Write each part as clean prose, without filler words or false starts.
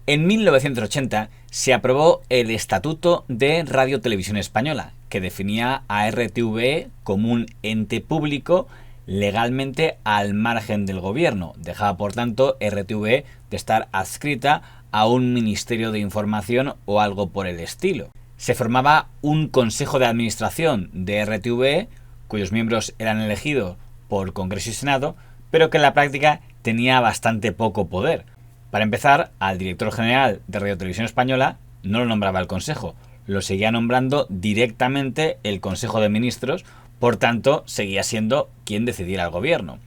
En 1980 se aprobó el Estatuto de Radio Televisión Española, que definía a RTVE como un ente público legalmente al margen del gobierno. Dejaba, por tanto, RTVE de estar adscrita a un ministerio de información o algo por el estilo. Se formaba un consejo de administración de RTVE, cuyos miembros eran elegidos por Congreso y Senado, pero que en la práctica tenía bastante poco poder. Para empezar, al director general de Radio Televisión Española no lo nombraba el Consejo, lo seguía nombrando directamente el Consejo de Ministros, por tanto, seguía siendo quien decidiera el gobierno.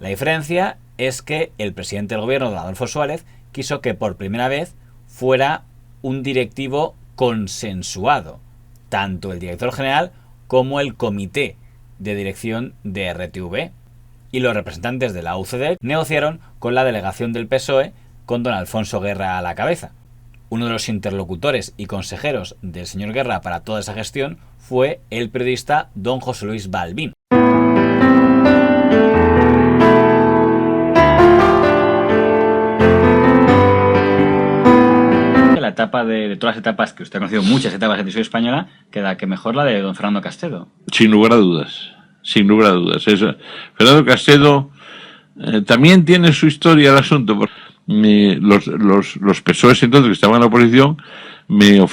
La diferencia es que el presidente del gobierno, don Adolfo Suárez, quiso que por primera vez fuera un directivo consensuado, tanto el director general como el comité de dirección de RTVE. Y los representantes de la UCD negociaron con la delegación del PSOE con don Alfonso Guerra a la cabeza. Uno de los interlocutores y consejeros del señor Guerra para toda esa gestión fue el periodista don José Luis Balbín. La etapa de todas las etapas, que usted ha conocido muchas etapas de televisión española, queda que mejor la de don Fernando Castedo. Sin lugar a dudas, sin lugar a dudas. Fernando Castedo también tiene su historia el asunto. Los PSOEs entonces que estaban en la oposición me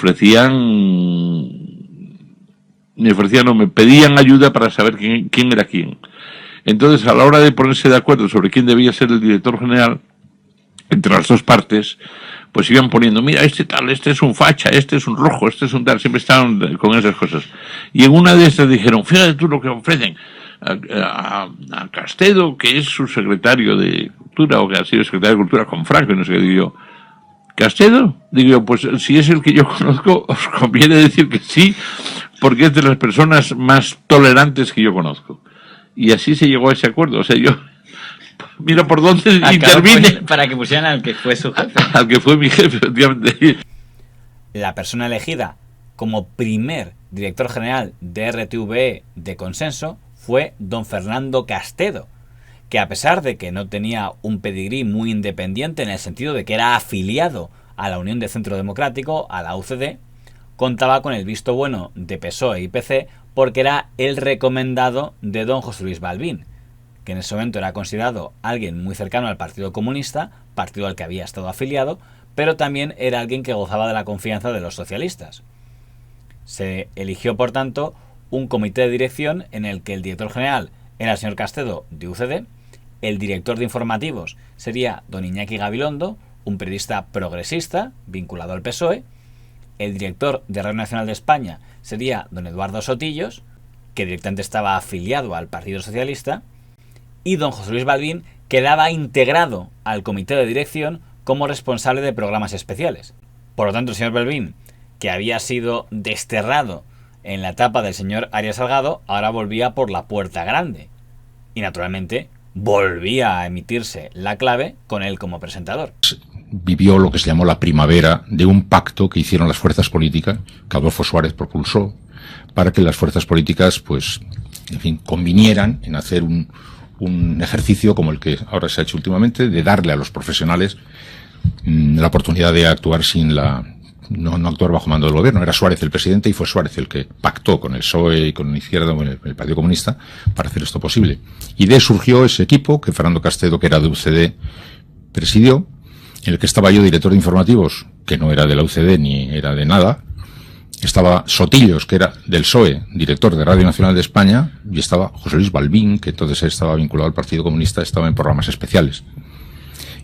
pedían ayuda para saber quién era quién. Entonces, a la hora de ponerse de acuerdo sobre quién debía ser el director general, entre las dos partes, pues iban poniendo, mira, este tal, este es un facha, este es un rojo, este es un tal, siempre estaban con esas cosas. Y en una de estas dijeron, fíjate tú lo que ofrecen a Castedo, que es su secretario de Cultura, o que ha sido secretario de Cultura con Franco, y no sé qué. Digo yo, ¿Castedo? Digo yo, pues si es el que yo conozco, os conviene decir que sí, porque es de las personas más tolerantes que yo conozco. Y así se llegó a ese acuerdo. O sea, yo mira por dónde intervine. Para que pusieran al que fue su jefe. Al que fue mi jefe, efectivamente. La persona elegida como primer director general de RTVE de consenso fue don Fernando Castedo, que a pesar de que no tenía un pedigrí muy independiente en el sentido de que era afiliado a la Unión de Centro Democrático, a la UCD, contaba con el visto bueno de PSOE y PC porque era el recomendado de don José Luis Balbín, que en ese momento era considerado alguien muy cercano al Partido Comunista, partido al que había estado afiliado, pero también era alguien que gozaba de la confianza de los socialistas. Se eligió, por tanto, un comité de dirección en el que el director general era el señor Castedo de UCD, el director de informativos sería don Iñaki Gabilondo, un periodista progresista vinculado al PSOE, el director de Radio Nacional de España sería don Eduardo Sotillos, que directamente estaba afiliado al Partido Socialista, y don José Luis Balbín quedaba integrado al comité de dirección como responsable de programas especiales. Por lo tanto, el señor Balbín, que había sido desterrado en la etapa del señor Arias Salgado, ahora volvía por la puerta grande. Y naturalmente volvía a emitirse la clave con él como presentador. Vivió lo que se llamó la primavera de un pacto que hicieron las fuerzas políticas, que Adolfo Suárez propulsó, para que las fuerzas políticas, pues, en fin, convinieran en hacer un ejercicio como el que ahora se ha hecho últimamente, de darle a los profesionales la oportunidad de actuar sin no actuar bajo mando del gobierno. Era Suárez el presidente y fue Suárez el que pactó con el PSOE y con la izquierda, con el Partido Comunista, para hacer esto posible. Y de ahí surgió ese equipo que Fernando Castedo, que era de UCD, presidió, en el que estaba yo director de informativos, que no era de la UCD ni era de nada. Estaba Sotillos, que era del PSOE, director de Radio Nacional de España, y estaba José Luis Balbín, que entonces estaba vinculado al Partido Comunista, estaba en programas especiales.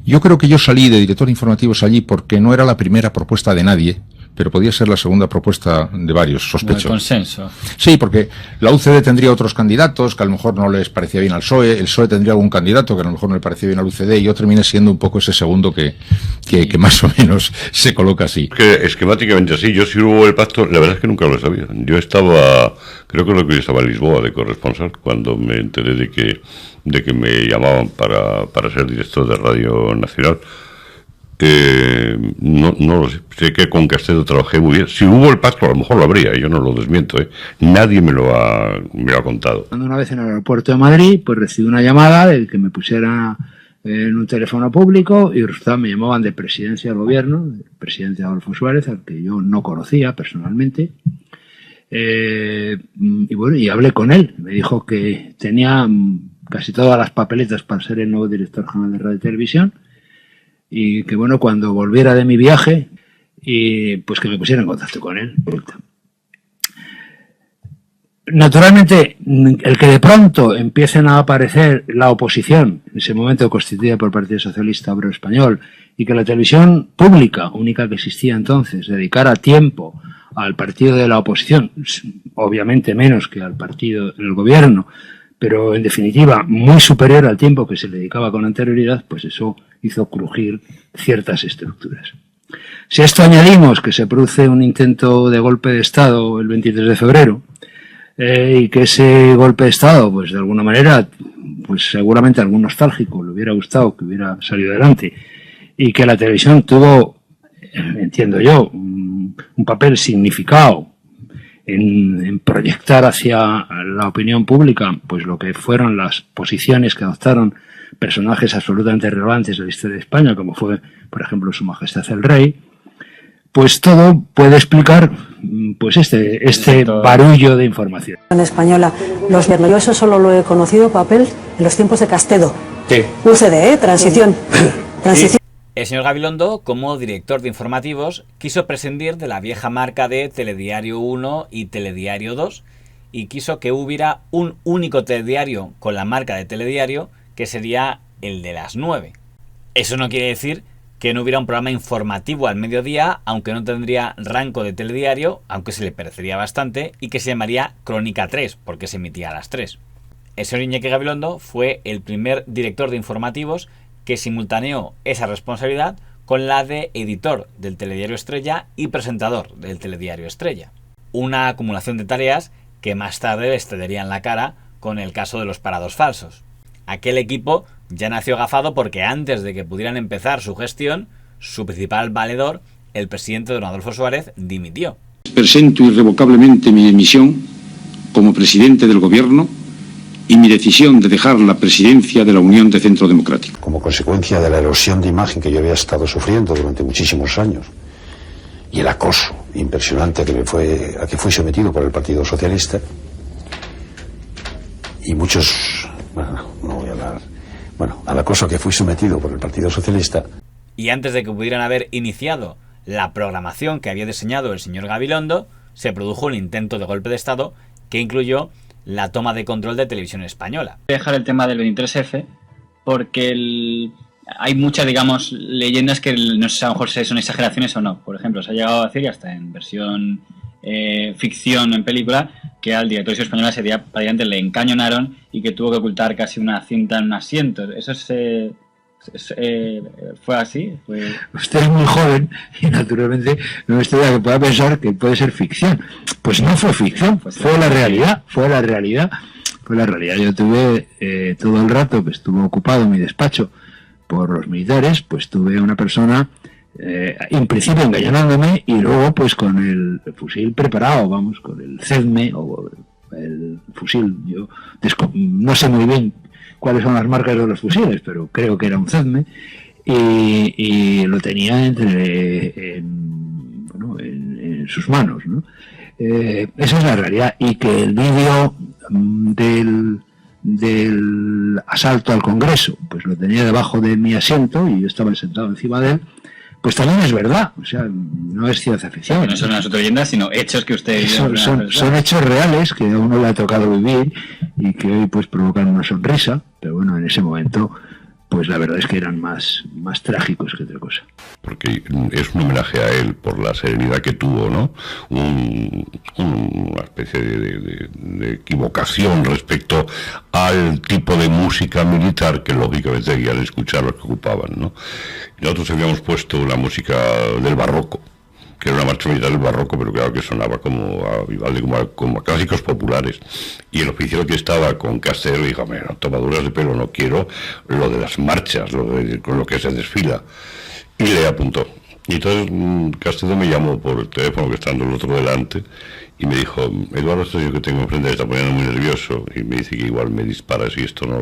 Yo creo que yo salí de director de informativos allí porque no era la primera propuesta de nadie, pero podía ser la segunda propuesta de varios, sospecho. El consenso. Sí, porque la UCD tendría otros candidatos que a lo mejor no les parecía bien al PSOE, el PSOE tendría algún candidato que a lo mejor no le parecía bien al UCD, y yo terminé siendo un poco ese segundo que más o menos se coloca así. Que esquemáticamente así, yo si hubo el pacto, la verdad es que nunca lo sabía. Yo estaba, creo que yo estaba en Lisboa de corresponsal cuando me enteré de que me llamaban para ser director de Radio Nacional. No lo sé. Sé que con Castedo trabajé muy bien. Si hubo el pacto, a lo mejor lo habría, yo no lo desmiento, Nadie me lo ha contado. Una vez en el aeropuerto de Madrid, pues recibí una llamada de que me pusiera en un teléfono público y me llamaban de Presidencia del Gobierno, el presidente Adolfo Suárez, al que yo no conocía personalmente. Y bueno, y hablé con él. Me dijo que tenía casi todas las papeletas para ser el nuevo director general de Radio y Televisión, y que bueno, cuando volviera de mi viaje, y pues que me pusiera en contacto con él. Naturalmente, el que de pronto empiecen a aparecer la oposición, en ese momento constituida por el Partido Socialista Obrero Español, y que la televisión pública, única que existía entonces, dedicara tiempo al partido de la oposición, obviamente menos que al partido del gobierno, pero en definitiva muy superior al tiempo que se le dedicaba con anterioridad, pues eso hizo crujir ciertas estructuras. Si a esto añadimos que se produce un intento de golpe de Estado el 23 de febrero, y que ese golpe de Estado, pues de alguna manera, pues seguramente a algún nostálgico le hubiera gustado que hubiera salido adelante, y que la televisión tuvo, entiendo yo, un papel significado en proyectar hacia la opinión pública pues lo que fueron las posiciones que adoptaron personajes absolutamente relevantes de la historia de España, como fue, por ejemplo, Su Majestad el Rey, pues todo puede explicar pues este barullo de información. En española, los yo eso solo lo he conocido papel en los tiempos de Castedo. Sí. UCD, transición. Sí. El señor Gabilondo, como director de informativos, quiso prescindir de la vieja marca de Telediario 1 y Telediario 2 y quiso que hubiera un único telediario con la marca de Telediario, que sería el de las 9. Eso no quiere decir que no hubiera un programa informativo al mediodía, aunque no tendría rango de telediario, aunque se le parecería bastante, y que se llamaría Crónica 3, porque se emitía a las 3. El señor Iñaki Gabilondo fue el primer director de informativos que simultaneó esa responsabilidad con la de editor del Telediario Estrella y presentador del Telediario Estrella. Una acumulación de tareas que más tarde le estrellarían la cara con el caso de los parados falsos. Aquel equipo ya nació gafado porque antes de que pudieran empezar su gestión, su principal valedor, el presidente don Adolfo Suárez, dimitió. Presento irrevocablemente mi dimisión como presidente del Gobierno y mi decisión de dejar la presidencia de la Unión de Centro Democrático. Como consecuencia de la erosión de imagen que yo había estado sufriendo durante muchísimos años y el acoso impresionante a que fui sometido por el Partido Socialista y muchos, al acoso a que fui sometido por el Partido Socialista. Y antes de que pudieran haber iniciado la programación que había diseñado el señor Gabilondo, se produjo un intento de golpe de Estado que incluyó la toma de control de Televisión Española. Voy a dejar el tema del 23F porque hay muchas, digamos, leyendas que no sé a lo mejor son exageraciones o no. Por ejemplo, se ha llegado a decir, y hasta en versión ficción en película, que al director de Televisión Española ese día prácticamente le encañonaron y que tuvo que ocultar casi una cinta en un asiento. ¿Eso fue así? Usted es muy joven y naturalmente no me estoy que pueda pensar que puede ser ficción. Pues no fue ficción, fue la realidad. Yo tuve todo el rato que estuvo ocupado en mi despacho por los militares, pues tuve una persona en principio engañándome y luego pues con el fusil preparado, con el CEDME o el fusil. Yo no sé muy bien cuáles son las marcas de los fusiles, pero creo que era un CEDME y lo tenía en sus manos, ¿no? Esa es la realidad, y que el vídeo del asalto al Congreso pues lo tenía debajo de mi asiento y yo estaba sentado encima de él, pues también es verdad, o sea, no es ciencia ficción. Que no son unas leyendas, sino hechos que usted... Son hechos reales que a uno le ha tocado vivir y que hoy pues provocan una sonrisa, pero bueno, en ese momento pues la verdad es que eran más trágicos que otra cosa. Porque es un homenaje a él por la serenidad que tuvo, ¿no? Una especie de equivocación respecto al tipo de música militar que lógicamente debían escuchar los que ocupaban, ¿no? Y nosotros habíamos puesto la música del barroco, que era una marcha militar del barroco, pero claro que sonaba como a clásicos populares. Y el oficial que estaba con Castedo dijo, no, tomaduras de pelo, no quiero lo de las marchas, con lo que se desfila. Y le apuntó. Y entonces Castedo me llamó por el teléfono, que estando el otro delante, y me dijo: Eduardo, esto yo que tengo enfrente me está poniendo muy nervioso, y me dice que igual me dispara si esto no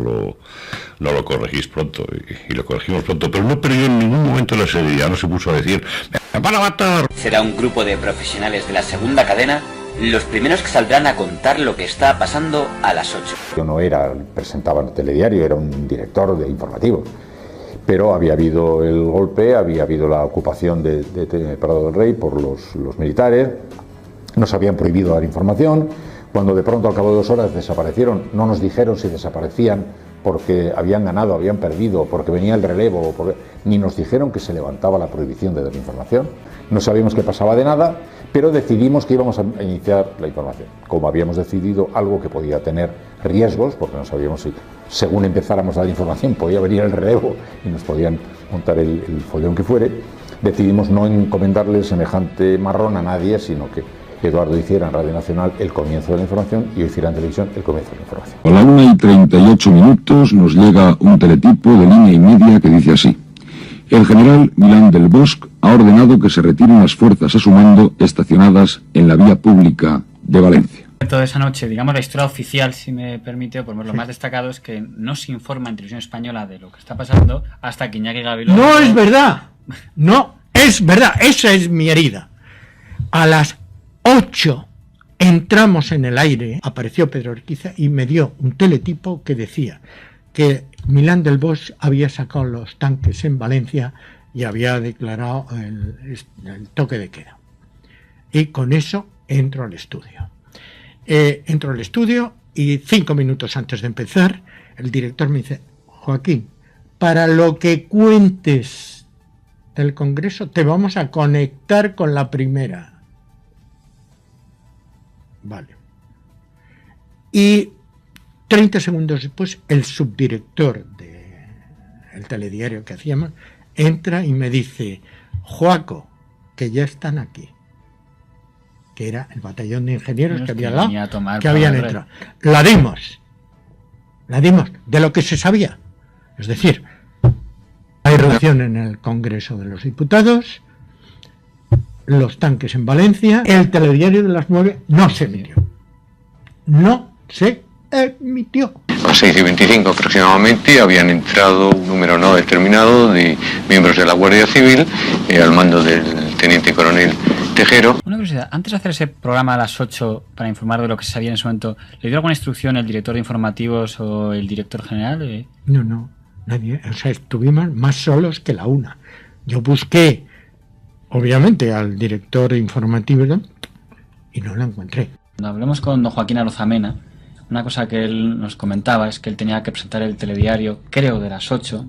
lo corregís pronto. Y lo corregimos pronto, pero no perdió en ningún momento la seriedad, no se puso a decir: ¡me van a matar! Será un grupo de profesionales de la segunda cadena los primeros que saldrán a contar lo que está pasando a las 8. Yo no presentaba el telediario, era un director de informativo. Pero había habido el golpe, había habido la ocupación de Prado del Rey por los militares, nos habían prohibido dar información, cuando de pronto al cabo de 2 horas desaparecieron, no nos dijeron si desaparecían porque habían ganado, habían perdido, porque venía el relevo, ni nos dijeron que se levantaba la prohibición de dar información. No sabíamos qué pasaba de nada, pero decidimos que íbamos a iniciar la información. Como habíamos decidido algo que podía tener riesgos, porque no sabíamos si según empezáramos a dar información podía venir el relevo y nos podían montar el follón que fuere, decidimos no encomendarle semejante marrón a nadie, sino que Eduardo hiciera en Radio Nacional el comienzo de la información y yo hiciera en televisión el comienzo de la información. A la 1:38 nos llega un teletipo de línea y media que dice así: el general Milán del Bosch ha ordenado que se retiren las fuerzas a su mando estacionadas en la vía pública de Valencia. Toda esa noche, digamos, la historia oficial, si me permite, o por lo más destacado, es que no se informa en televisión española de lo que está pasando hasta que Iñaki Gabilondo... No es verdad, no es verdad, esa es mi herida. A las 8 entramos en el aire, apareció Pedro Urquiza y me dio un teletipo que decía que Milán del Bosch había sacado los tanques en Valencia y había declarado el toque de queda. Y con eso entro al estudio. Entro al estudio y 5 minutos antes de empezar, el director me dice: Joaquín, para lo que cuentes del Congreso te vamos a conectar con la primera. Vale. Y 30 segundos después, el subdirector del telediario que hacíamos entra y me dice: Joaco, que ya están aquí. Que era el batallón de ingenieros que había al lado, que habían entrado. La dimos de lo que se sabía. Es decir, hay reducción en el Congreso de los Diputados, los tanques en Valencia, el telediario de las 9 no se emitió. No se emitió. A las 6:25 aproximadamente habían entrado un número no determinado de miembros de la Guardia Civil al mando del teniente coronel Tejero. Una curiosidad, antes de hacer ese programa a las 8 para informar de lo que se sabía en ese momento, ¿le dio alguna instrucción el director de informativos o el director general? No, nadie. O sea, estuvimos más solos que la una. Yo busqué, obviamente, al director informativo y no lo encontré. Cuando hablemos con don Joaquín Arozamena, una cosa que él nos comentaba es que él tenía que presentar el telediario, creo, de las 8.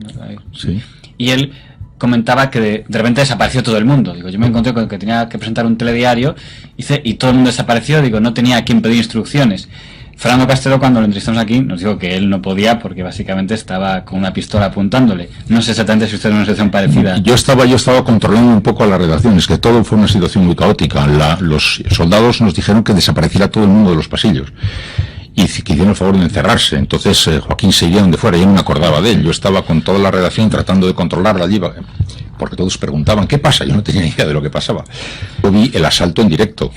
Sí. Y él comentaba que de repente desapareció todo el mundo. Digo, yo me encontré con que tenía que presentar un telediario y todo el mundo desapareció. Digo, no tenía a quien pedir instrucciones. Fernando Castedo, cuando lo entrevistamos aquí, nos dijo que él no podía porque básicamente estaba con una pistola apuntándole. No sé exactamente si usted es una situación parecida. Yo estaba controlando un poco a las redacciones, que todo fue una situación muy caótica. Los soldados nos dijeron que desapareciera todo el mundo de los pasillos y que hicieron el favor de encerrarse. Entonces Joaquín se iría donde fuera, yo no me acordaba de él. Yo estaba con toda la redacción tratando de controlarla allí, porque todos preguntaban ¿qué pasa? Yo no tenía ni idea de lo que pasaba. Yo vi el asalto en directo,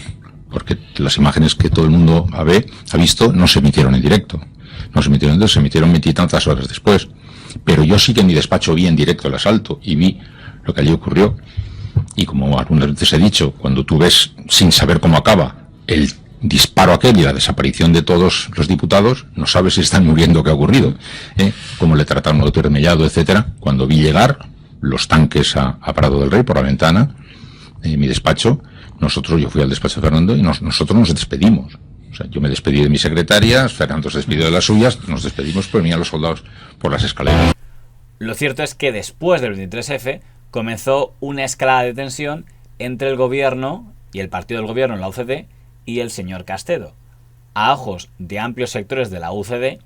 porque las imágenes que todo el mundo ha visto no se emitieron en directo. No se emitieron en directo, se emitieron 20 y tantas horas después. Pero yo sí que en mi despacho vi en directo el asalto y vi lo que allí ocurrió. Y como algunas veces he dicho, cuando tú ves, sin saber cómo acaba, el disparo aquel y la desaparición de todos los diputados, no sabes si están muriendo o qué ha ocurrido, cómo le trataron al doctor Mellado, etcétera. Cuando vi llegar los tanques a Prado del Rey por la ventana, en mi despacho, yo fui al despacho de Fernando y nosotros nos despedimos. O sea, yo me despedí de mis secretarias, Fernando se despidió de las suyas, nos despedimos, pero venían los soldados por las escaleras. Lo cierto es que después del 23F comenzó una escalada de tensión entre el gobierno y el partido del gobierno, la UCD, y el señor Castedo. A ojos de amplios sectores de la UCD,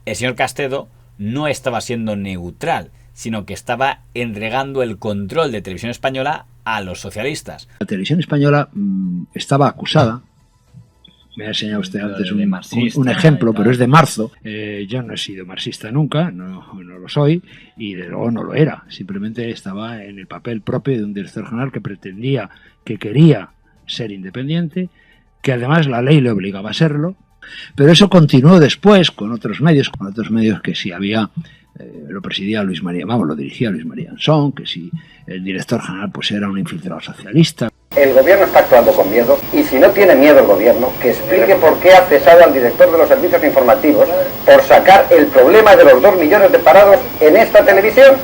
el señor Castedo no estaba siendo neutral, sino que estaba entregando el control de Televisión Española a los socialistas. La Televisión Española estaba acusada Me ha enseñado usted antes marxista un ejemplo, pero es de marzo. Yo no he sido marxista nunca, no lo soy, y de luego no lo era. Simplemente estaba en el papel propio de un director general que pretendía, que quería ser independiente, que además la ley le obligaba a serlo. Pero eso continuó después con otros medios que si había, lo presidía Luis María, lo dirigía Luis María Ansón, que si el director general pues era un infiltrado socialista. El gobierno está actuando con miedo y si no tiene miedo el gobierno, que explique por qué ha cesado al director de los servicios informativos por sacar el problema de los 2 millones de parados en esta televisión.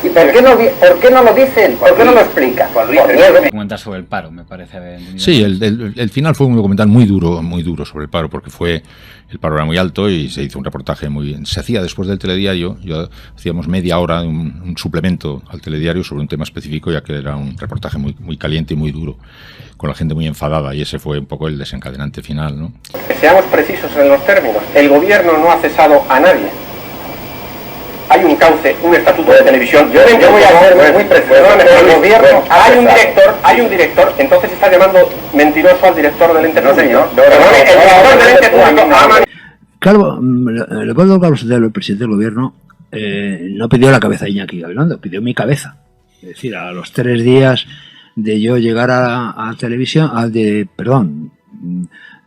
¿Y por qué no lo dicen? ¿Por qué no lo explican? Por miedo. Comentar sobre el paro, me parece haber entendido. Sí, el final fue un documental muy duro sobre el paro, porque el paro era muy alto y se hizo un reportaje se hacía después del telediario. Hacíamos media hora un suplemento al telediario sobre un tema específico, ya que era un reportaje muy caliente y muy duro, con la gente muy enfadada, y ese fue un poco el desencadenante final, ¿no? Seamos precisos en los términos. El gobierno no ha cesado a nadie. Hay un cauce, un estatuto de televisión. Yo voy a ser muy preciso. El gobierno hay un director, entonces está llamando mentiroso al director del ente público. No, señor. El director del ente público. Calvo, Leopoldo Calvo Sotelo, el presidente del gobierno, no pidió la cabeza de Iñaki Gabilondo, pidió mi cabeza. Es decir, a los 3 días de yo llegar a televisión,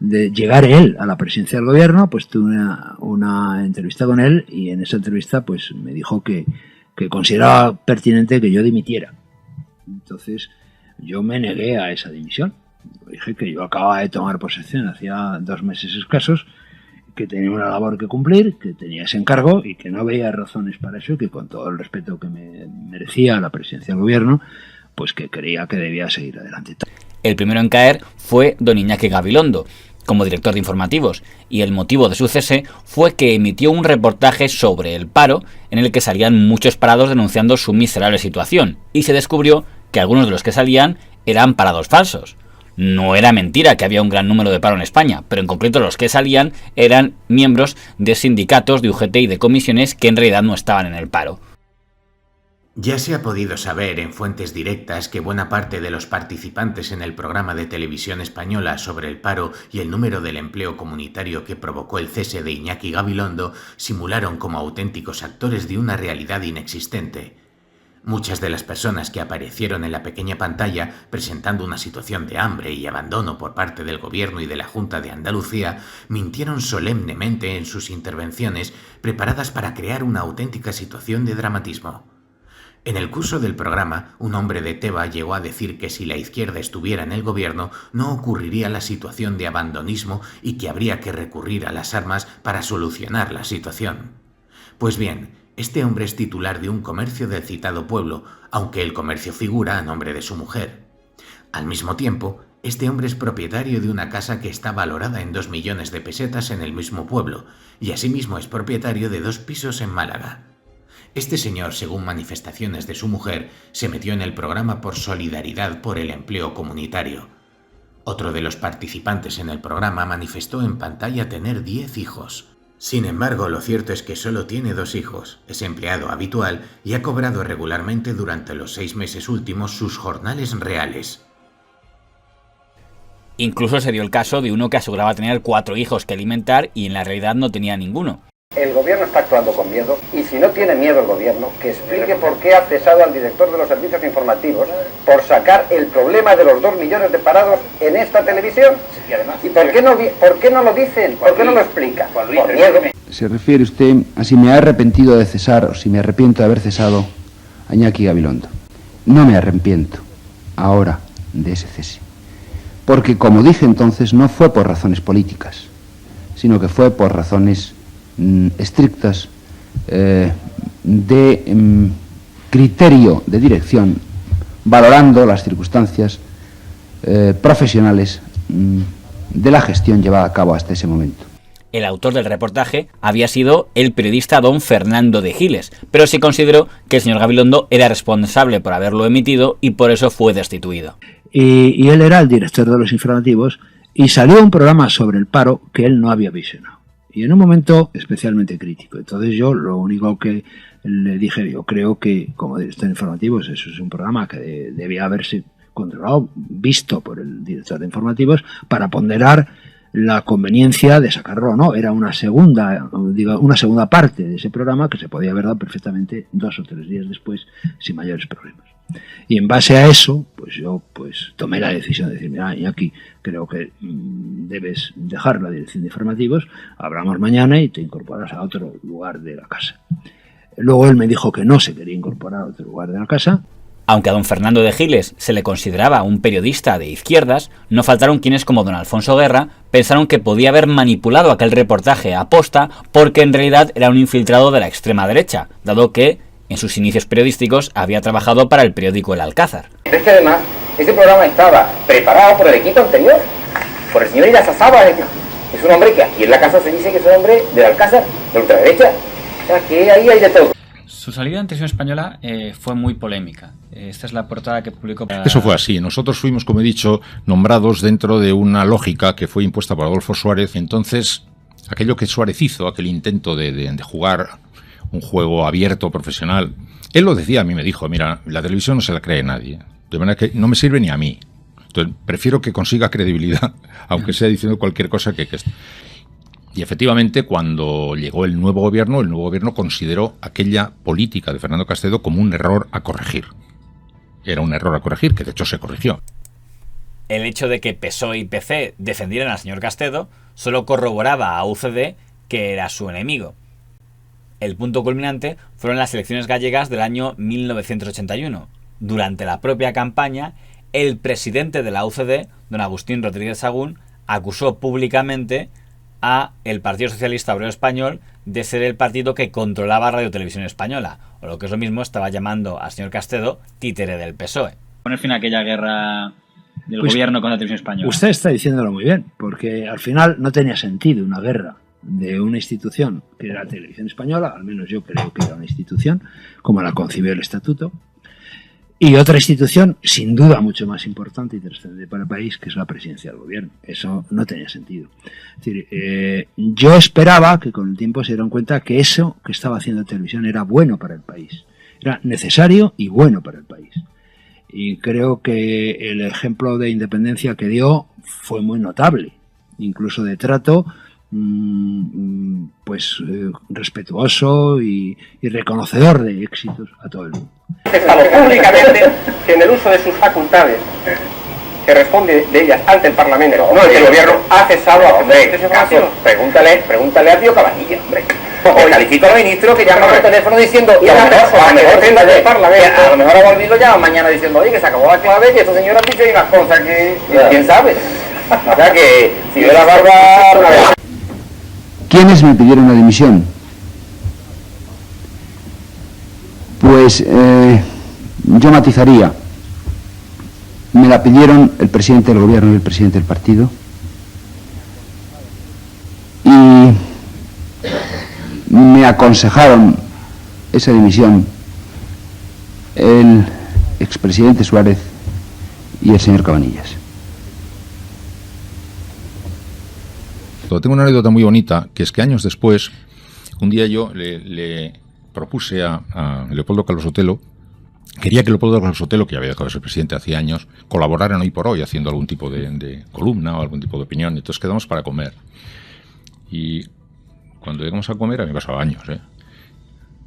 de llegar él a la presidencia del gobierno, pues tuve una entrevista con él, y en esa entrevista pues me dijo que consideraba pertinente que yo dimitiera. Entonces yo me negué a esa dimisión. Dije que yo acababa de tomar posesión hacía 2 meses escasos, que tenía una labor que cumplir, que tenía ese encargo y que no veía razones para eso, y que con todo el respeto que me merecía la presidencia del gobierno, pues que creía que debía seguir adelante. El primero en caer fue don Iñaki Gabilondo, como director de informativos, y el motivo de su cese fue que emitió un reportaje sobre el paro en el que salían muchos parados denunciando su miserable situación, y se descubrió que algunos de los que salían eran parados falsos. No era mentira que había un gran número de paro en España, pero en concreto los que salían eran miembros de sindicatos, de UGT y de comisiones que en realidad no estaban en el paro. Ya se ha podido saber en fuentes directas que buena parte de los participantes en el programa de televisión española sobre el paro y el número del empleo comunitario que provocó el cese de Iñaki Gabilondo simularon como auténticos actores de una realidad inexistente. Muchas de las personas que aparecieron en la pequeña pantalla presentando una situación de hambre y abandono por parte del gobierno y de la Junta de Andalucía mintieron solemnemente en sus intervenciones, preparadas para crear una auténtica situación de dramatismo. En el curso del programa, un hombre de Teba llegó a decir que si la izquierda estuviera en el gobierno no ocurriría la situación de abandonismo y que habría que recurrir a las armas para solucionar la situación. Pues bien, este hombre es titular de un comercio del citado pueblo, aunque el comercio figura a nombre de su mujer. Al mismo tiempo, este hombre es propietario de una casa que está valorada en 2 millones de pesetas en el mismo pueblo, y asimismo es propietario de 2 pisos en Málaga. Este señor, según manifestaciones de su mujer, se metió en el programa por solidaridad por el empleo comunitario. Otro de los participantes en el programa manifestó en pantalla tener 10 hijos. Sin embargo, lo cierto es que solo tiene 2 hijos, es empleado habitual y ha cobrado regularmente durante los 6 meses últimos sus jornales reales. Incluso se dio el caso de uno que aseguraba tener 4 hijos que alimentar y en la realidad no tenía ninguno. El gobierno está actuando con miedo y si no tiene miedo el gobierno, que explique por qué ha cesado al director de los servicios informativos por sacar el problema de los 2 millones de parados en esta televisión. ¿Y por qué no lo dicen? ¿Por qué no lo explican? Por miedo. Se refiere usted a si me he arrepentido de cesar o si me arrepiento de haber cesado a Iñaki Gabilondo. No me arrepiento ahora de ese cese. Porque, como dije entonces, no fue por razones políticas, sino que fue por razones estrictas de criterio de dirección, valorando las circunstancias profesionales de la gestión llevada a cabo hasta ese momento. El autor del reportaje había sido el periodista don Fernando de Giles, pero se consideró que el señor Gabilondo era responsable por haberlo emitido y por eso fue destituido. Y él era el director de los informativos y salió un programa sobre el paro que él no había visionado. Y en un momento especialmente crítico. Entonces yo lo único que le dije, yo creo que como director de informativos eso es un programa que debía haberse controlado, visto por el director de informativos, para ponderar la conveniencia de sacarlo o no. Era una segunda parte de ese programa que se podía haber dado perfectamente 2 o 3 días después sin mayores problemas. Y en base a eso, pues yo tomé la decisión de decir, mira, Iñaki, creo que debes dejar la dirección de informativos, hablamos mañana y te incorporas a otro lugar de la casa. Luego él me dijo que no se quería incorporar a otro lugar de la casa. Aunque a don Fernando de Giles se le consideraba un periodista de izquierdas, no faltaron quienes, como don Alfonso Guerra, pensaron que podía haber manipulado aquel reportaje a posta porque en realidad era un infiltrado de la extrema derecha, dado que en sus inicios periodísticos había trabajado para el periódico El Alcázar. Es que además, este programa estaba preparado por el equipo anterior, por el señor Irasazábal. Es un hombre que aquí en la casa se dice que es un hombre del Alcázar, de ultraderecha. O sea, que ahí hay de todo. Su salida en Televisión Española fue muy polémica. Esta es la portada que publicó. Eso fue así. Nosotros fuimos, como he dicho, nombrados dentro de una lógica que fue impuesta por Adolfo Suárez. Entonces, aquello que Suárez hizo, aquel intento de jugar un juego abierto, profesional, él lo decía, a mí me dijo, mira, la televisión no se la cree nadie, de manera que no me sirve ni a mí. Entonces, prefiero que consiga credibilidad, aunque sea diciendo cualquier cosa que... Y efectivamente, cuando llegó el nuevo gobierno consideró aquella política de Fernando Castedo como un error a corregir. Era un error a corregir, que de hecho se corrigió. El hecho de que PSOE y PC defendieran al señor Castedo solo corroboraba a UCD que era su enemigo. El punto culminante fueron las elecciones gallegas del año 1981. Durante la propia campaña, el presidente de la UCD, don Agustín Rodríguez Sagún, acusó públicamente a el Partido Socialista Obrero Español de ser el partido que controlaba Radio Televisión Española, o lo que es lo mismo, estaba llamando al señor Castedo títere del PSOE. Poner fin a aquella guerra del gobierno con la Televisión Española. Usted está diciéndolo muy bien, porque al final no tenía sentido una guerra de una institución que era Televisión Española, al menos yo creo que era una institución, como la concibió el Estatuto, y otra institución sin duda mucho más importante y trascendente para el país, que es la Presidencia del Gobierno. Eso no tenía sentido. Es decir, yo esperaba que con el tiempo se dieran cuenta que eso que estaba haciendo Televisión era bueno para el país, era necesario y bueno para el país. Y creo que el ejemplo de independencia que dio fue muy notable, incluso de trato respetuoso y reconocedor de éxitos a todo el mundo. Estado públicamente que en el uso de sus facultades que responde de ellas ante el Parlamento, no, el gobierno ha cesado a pregúntale a Tío Cabanilla, hombre. O califico al ministro que llama por teléfono diciendo y a lo mejor a Guardilo llama mañana diciendo, oye, que se acabó la clave, que estos señores han dicho unas cosas que quién sabe. O sea que si ve la barba. ¿Quiénes me pidieron la dimisión? Pues yo matizaría. Me la pidieron el presidente del gobierno y el presidente del partido. Y me aconsejaron esa dimisión el expresidente Suárez y el señor Cabanillas. Tengo una anécdota muy bonita, que es que años después, un día yo le propuse a Leopoldo Carlos Sotelo, quería que Leopoldo Carlos Sotelo, que había dejado de ser presidente hace años, colaborara en Hoy por Hoy, haciendo algún tipo de columna o algún tipo de opinión. Entonces quedamos para comer. Y cuando llegamos a comer, a mí me pasaba años,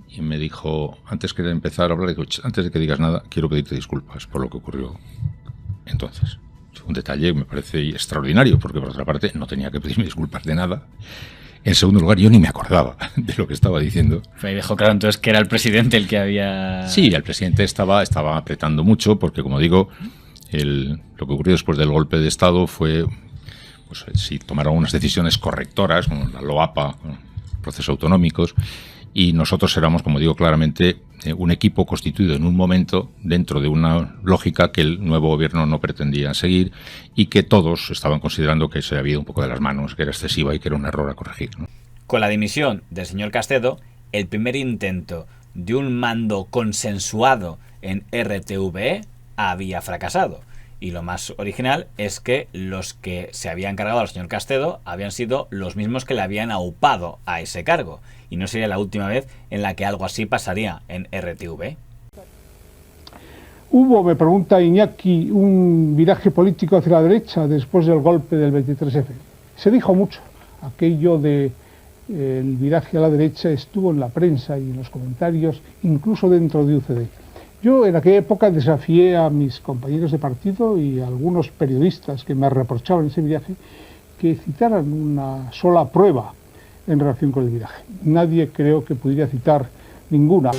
y me dijo, antes de empezar a hablar, dijo, antes de que digas nada, quiero pedirte disculpas por lo que ocurrió entonces. Un detalle que me parece extraordinario, porque por otra parte no tenía que pedirme disculpas de nada. En segundo lugar, yo ni me acordaba de lo que estaba diciendo. Y dejó claro entonces que era el presidente el que había... Sí, el presidente estaba apretando mucho, porque como digo, lo que ocurrió después del golpe de Estado fue, pues sí, tomaron unas decisiones correctoras, como la LOAPA, procesos autonómicos, y nosotros éramos, como digo claramente, un equipo constituido en un momento dentro de una lógica que el nuevo gobierno no pretendía seguir y que todos estaban considerando que se había ido un poco de las manos, que era excesiva y que era un error a corregir, ¿no? Con la dimisión del señor Castedo, el primer intento de un mando consensuado en RTVE había fracasado. Y lo más original es que los que se habían cargado al señor Castedo habían sido los mismos que le habían aupado a ese cargo. Y no sería la última vez en la que algo así pasaría en RTV. Hubo, me pregunta Iñaki, un viraje político hacia la derecha después del golpe del 23F. Se dijo mucho. Aquello de el viraje a la derecha estuvo en la prensa y en los comentarios, incluso dentro de UCD. Yo en aquella época desafié a mis compañeros de partido y a algunos periodistas que me reprochaban ese viraje que citaran una sola prueba en relación con el viraje. Nadie creo que pudiera citar ninguna.